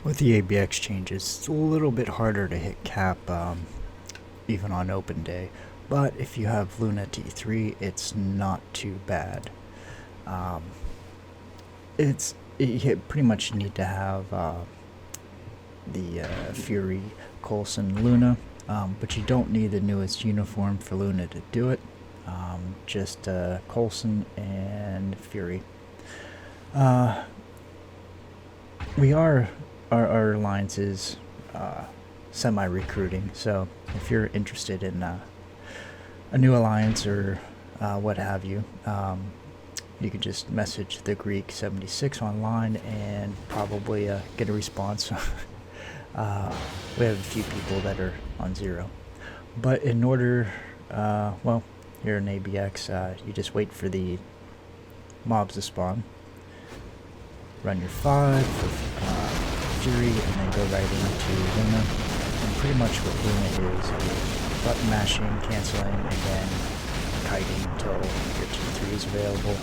With the ABX changes, it's a little bit harder to hit cap even on open day, but if you have Luna T3, it's not too bad. You pretty much need to have the Fury, Coulson, Luna, but you don't need the newest uniform for Luna to do it. Just Coulson and Fury. Our alliance is semi-recruiting, so if you're interested in a new alliance or what have you, you can just message the Greek 76 online and probably get a response. We have a few people that are on 0, but in order, well, here in ABX, you just wait for the mobs to spawn, run your 5 for Fury, and then go right into Luna. And pretty much what Luna is button mashing, canceling, and then kiting until your T3 is available.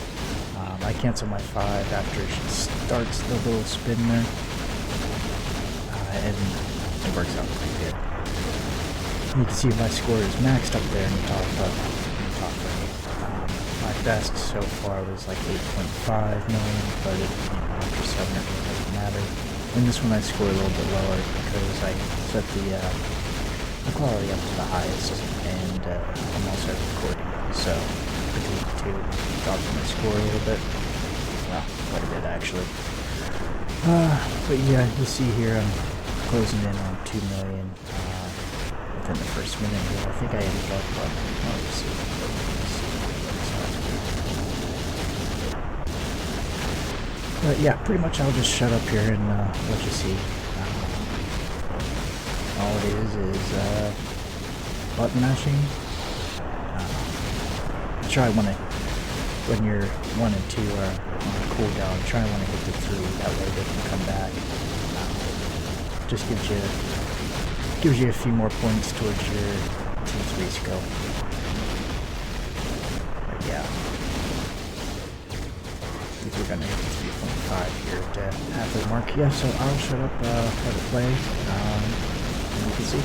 I cancel my 5 after she starts the little spin there, and it works out pretty good. You can see my score is maxed up there in the top right. My best so far was like 8.5 million, but after 7 it doesn't matter. In this one I scored a little bit lower because I set the quality up to the highest, and I'm also recording, so between the two, dropped my score a little bit. Well, quite a bit actually. But yeah, you see here I'm closing in on 2 million within the first minute here. I think I ended up on, let's see. But yeah, pretty much I'll just shut up here and let you see. All it is button mashing. Try when your 1 and 2 are on cooldown, try when to hit the 3, that way they can come back. Just gives you a few more points towards your T3 skill. But yeah. I think we're gonna hit the 3.5 here at the halfway mark. Yeah, so I'll shut up, let it play, and you can see.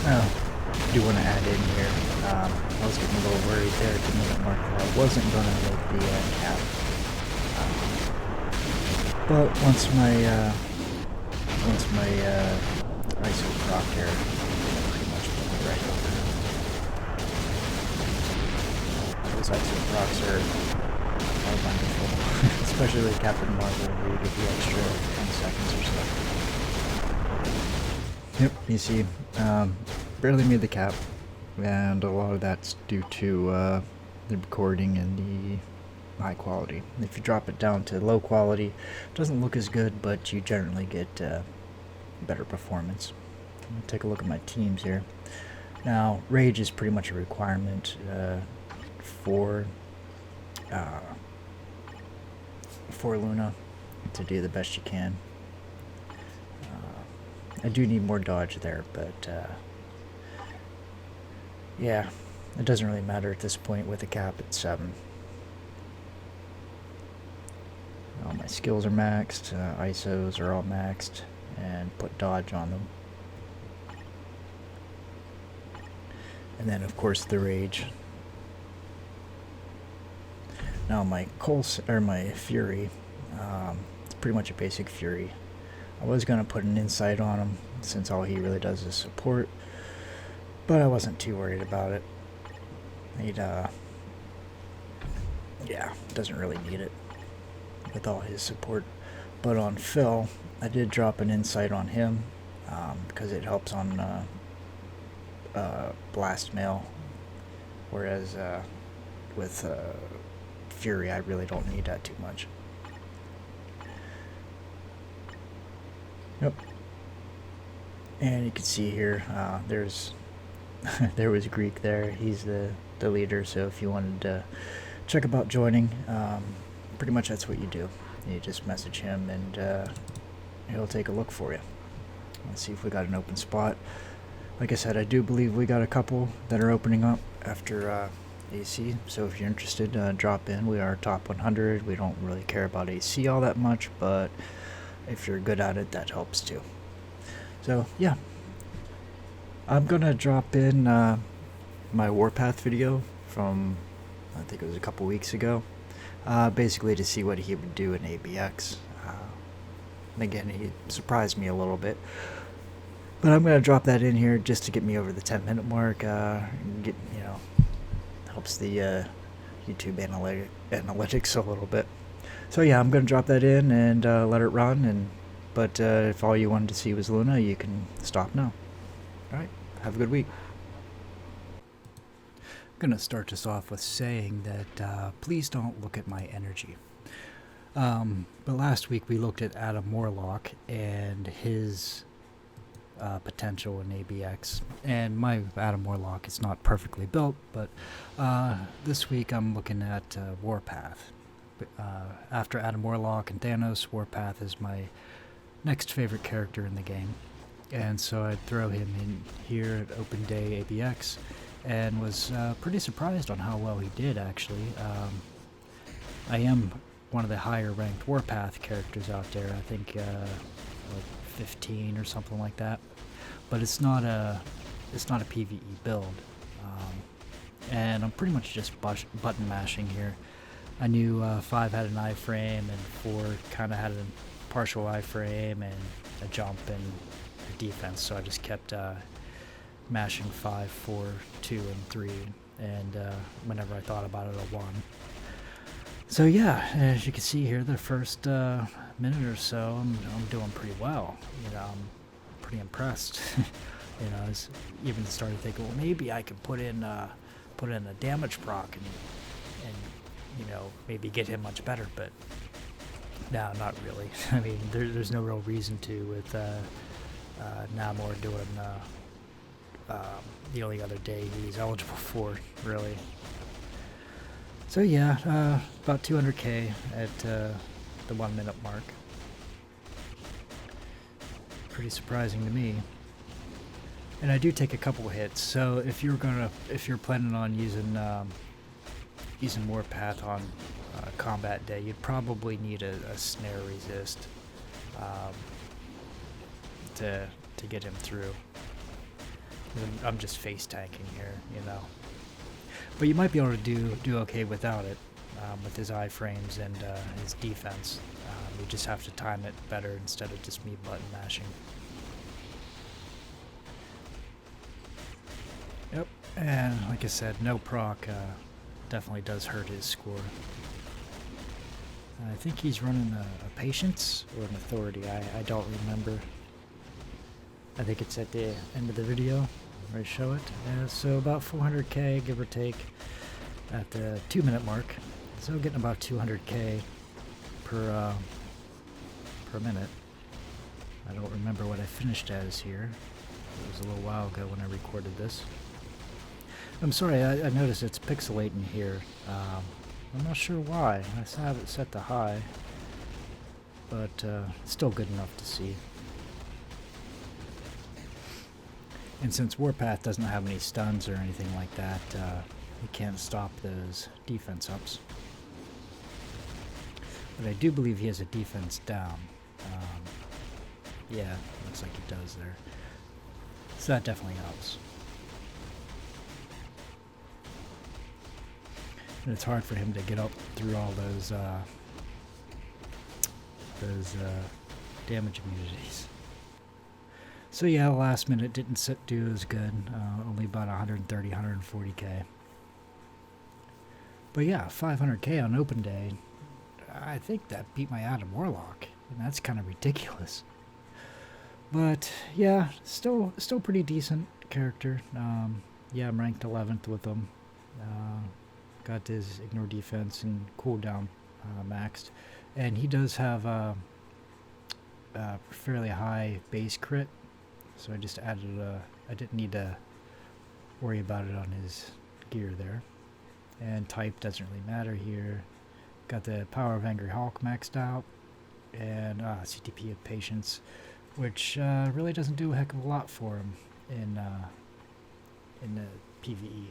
I do want to add in here, I was getting a little worried there at the minute mark that I wasn't going to make the cap. But once my ISO proc here pretty much put me right over. Those ISO procs are wonderful, especially with Captain Marvel where you get the extra 10 seconds or so. Yep, you see, barely made the cap, and a lot of that's due to the recording and the high quality. If you drop it down to low quality, it doesn't look as good, but you generally get better performance. Take a look at my teams here. Now, Rage is pretty much a requirement for Luna, to do the best you can. I do need more dodge there, but yeah, it doesn't really matter at this point with a cap at 7. All my skills are maxed, ISOs are all maxed, and put dodge on them. And then of course the rage. Now my my fury, it's pretty much a basic fury. I was gonna put an insight on him since all he really does is support, but I wasn't too worried about it. He'd yeah, doesn't really need it with all his support. But on Phil, I did drop an insight on him because it helps on blast mail, whereas with Fury I really don't need that too much. Yep. And you can see here there's there was Greek there. He's the leader, so if you wanted to check about joining, pretty much that's what you do. You just message him and he'll take a look for you. Let's see if we got an open spot. Like I said, I do believe we got a couple that are opening up after AC, so if you're interested, drop in. We are top 100. We don't really care about AC all that much, but if you're good at it, that helps too. So yeah, I'm gonna drop in my Warpath video from, I think it was a couple weeks ago, basically to see what he would do in ABX. And again, he surprised me a little bit, but I'm gonna drop that in here just to get me over the 10-minute mark. Get, you know, helps the YouTube analytics a little bit. So yeah, I'm gonna drop that in and let it run. And but if all you wanted to see was Luna, you can stop now. All right, have a good week. I'm gonna start this off with saying that please don't look at my energy. But last week we looked at Adam Warlock and his potential in ABX, and my Adam Warlock is not perfectly built, but this week I'm looking at Warpath. After Adam Warlock and Thanos, Warpath is my next favorite character in the game, and so I'd throw him in here at Open Day ABX, and was pretty surprised on how well he did, actually. I am one of the higher ranked Warpath characters out there, I think like 15 or something like that, but it's not a PvE build, and I'm pretty much just button mashing here. I knew 5 had an iframe and 4 kind of had a partial iframe and a jump and a defense, so I just kept mashing 5, 4, 2, and 3, and whenever I thought about it, I won. So yeah, as you can see here, the first minute or so, I'm doing pretty well. You know, I'm pretty impressed. You know, I was even started thinking, well, maybe I could put in a damage proc and you know, maybe get him much better, but no, not really. I mean, there's no real reason to with Namor doing the only other day he's eligible for, really. So yeah, about 200k at the 1 minute mark. Pretty surprising to me. And I do take a couple hits, so if you're planning on using Warpath on combat day, you'd probably need a snare resist to get him through. I'm just face tanking here, you know. But you might be able to do okay without it, with his iframes and his defense. You just have to time it better instead of just me button mashing. Yep, and like I said, no proc definitely does hurt his score. I think he's running a patience or an authority. I don't remember. I think it's at the end of the video where I show it. So about 400k, give or take, at the 2 minute mark. So getting about 200k per minute. I don't remember what I finished as here. It was a little while ago when I recorded this. I'm sorry, I noticed it's pixelating here. I'm not sure why. I have it set to high. but still good enough to see. And since Warpath doesn't have any stuns or anything like that, he can't stop those defense ups. But I do believe he has a defense down. Yeah, looks like he does there. So that definitely helps. And it's hard for him to get up through all those damage immunities. So yeah, last minute didn't do as good. Only about 130, 140k. But yeah, 500k on open day. I think that beat my Adam Warlock, and that's kind of ridiculous. But yeah, still pretty decent character. Yeah, I'm ranked 11th with him. Got his ignore defense and cooldown maxed, and he does have a fairly high base crit. So I just added I didn't need to worry about it on his gear there. And type doesn't really matter here. Got the Power of Angry Hawk maxed out, and CTP of Patience, which really doesn't do a heck of a lot for him in the PvE.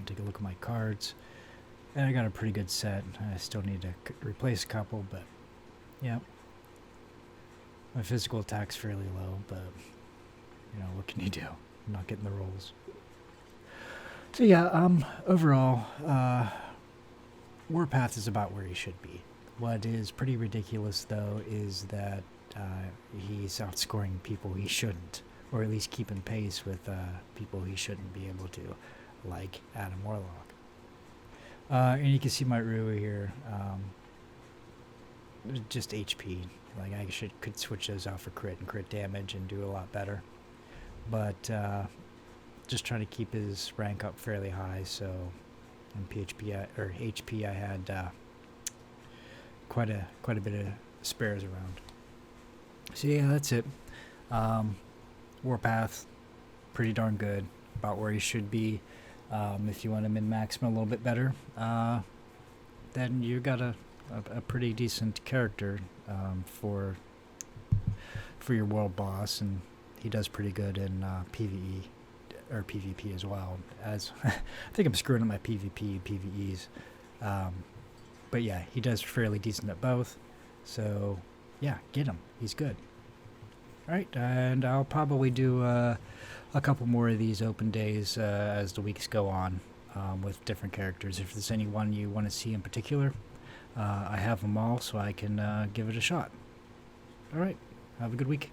Take a look at my cards, and I got a pretty good set. I still need to replace a couple, but yeah. My physical attack's fairly low, but you know, what can you do? I'm not getting the rolls. So yeah, overall, Warpath is about where he should be. What is pretty ridiculous, though, is that he's outscoring people he shouldn't, or at least keeping pace with people he shouldn't be able to, like Adam Warlock. And you can see my Rui here, just HP. Like I could switch those out for crit and crit damage and do a lot better. But just trying to keep his rank up fairly high, so in HP I had quite a bit of spares around. So yeah, that's it. Warpath, pretty darn good, about where he should be. If you want to min-max him a little bit better, then you got a pretty decent character for your world boss, and he does pretty good in PvE or PvP as well. As I think I'm screwing up my PvP and PvEs, but yeah, he does fairly decent at both. So yeah, get him. He's good. All right, and I'll probably do a couple more of these open days as the weeks go on with different characters. If there's any one you want to see in particular, I have them all, so I can give it a shot. All right, have a good week.